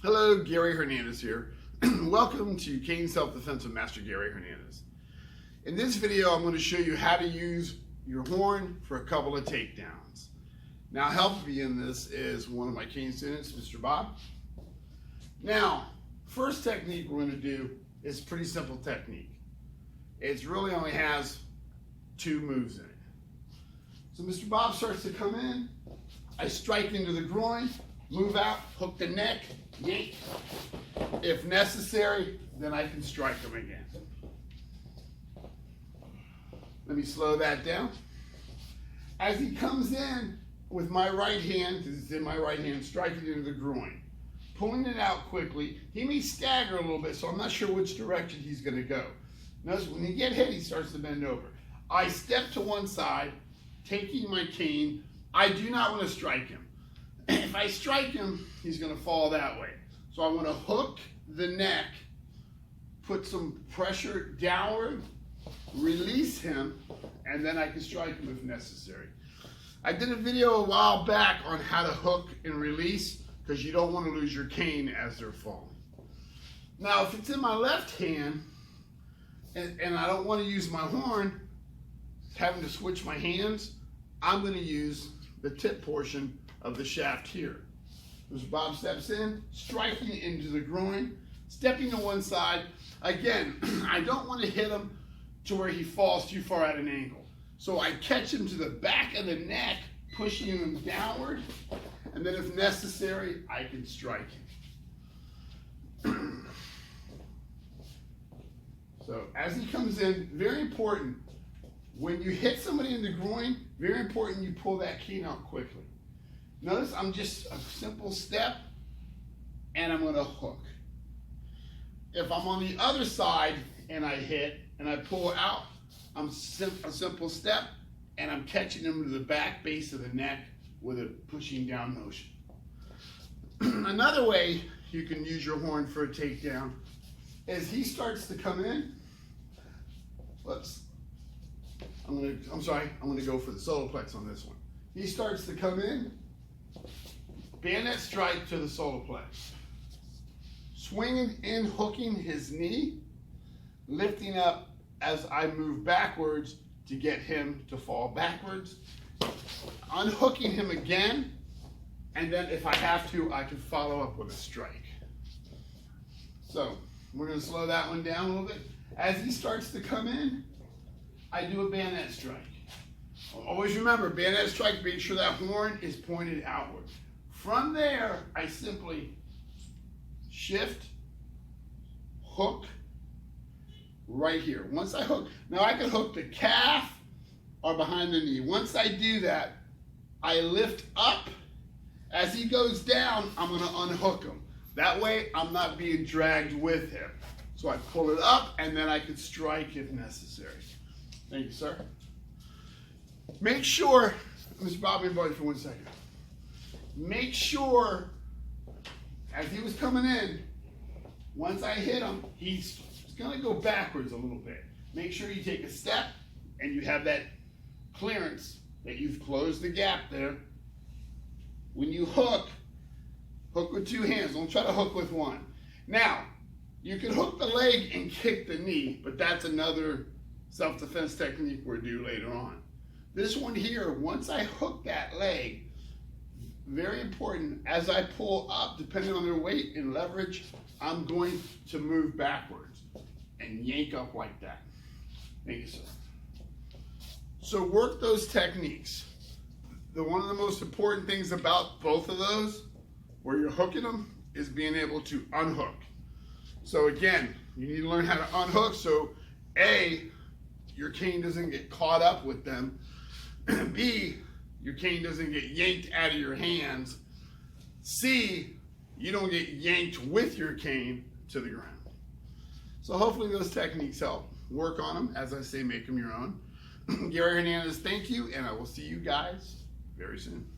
Hello, Gary Hernandez here. Welcome to Cane Self-Defense with Master Gary Hernandez. In this video, I'm going to show you how to use your horn for a couple of takedowns. Now, helping me in this is one of my cane students, Mr. Bob. Now, first technique we're going to do is a pretty simple technique. It really only has two moves in it. So Mr. Bob starts to come in, I strike into the groin, move out, hook the neck, yank. If necessary, then I can strike him again. Let me slow that down. As he comes in with my right hand, because it's in my right hand, striking into the groin, pulling it out quickly, he may stagger a little bit, so I'm not sure which direction he's going to go. Notice when he gets hit, he starts to bend over. I step to one side, taking my cane. I do not want to strike him. If I strike him, he's going to fall that way. So I want to hook the neck, put some pressure downward, release him, and then I can strike him if necessary. I did a video a while back on how to hook and release because you don't want to lose your cane as they're falling. Now, if it's in my left hand and I don't want to use my horn, having to switch my hands, I'm going to use the tip portion of the shaft here. As Bob steps in, striking into the groin, stepping to one side. Again, I don't want to hit him to where he falls too far at an angle. So I catch him to the back of the neck, pushing him downward, and then if necessary, I can strike him. So as he comes in, very important, when you hit somebody in the groin, very important you pull that cane out quickly. Notice I'm just a simple step and I'm going to hook. If I'm on the other side and I hit and I pull out, I'm a simple step and I'm catching him to the back base of the neck with a pushing down motion. Another way you can use your horn for a takedown is he starts to come in. I'm going to go for the solar plex on this one. He starts to come in, bayonet strike to the solar plex. Swinging in, hooking his knee, lifting up as I move backwards to get him to fall backwards. Unhooking him again, and then if I have to, I can follow up with a strike. So we're going to slow that one down a little bit. As he starts to come in, I do a bayonet strike. Always remember, bayonet strike, make sure that horn is pointed outward. From there, I simply shift, hook, right here. Once I hook, now I can hook the calf or behind the knee. Once I do that, I lift up. As he goes down, I'm going to unhook him. That way, I'm not being dragged with him. So I pull it up, and then I can strike if necessary. Thank you, sir. Make sure, Mr. Bob, invite for 1 second. Make sure, as he was coming in, once I hit him, he's going to go backwards a little bit. Make sure you take a step, and you have that clearance that you've closed the gap there. When you hook with two hands. Don't try to hook with one. Now, you can hook the leg and kick the knee, but that's another self-defense technique we'll do later on. This one here, once I hook that leg, very important, as I pull up, depending on their weight and leverage, I'm going to move backwards and yank up like that. Thank you, sir. So work those techniques. One of the most important things about both of those, where you're hooking them, is being able to unhook. So again, you need to learn how to unhook so A, your cane doesn't get caught up with them. B, your cane doesn't get yanked out of your hands. C, you don't get yanked with your cane to the ground. So hopefully those techniques help. Work on them. As I say, make them your own. Gary Hernandez, thank you, and I will see you guys very soon.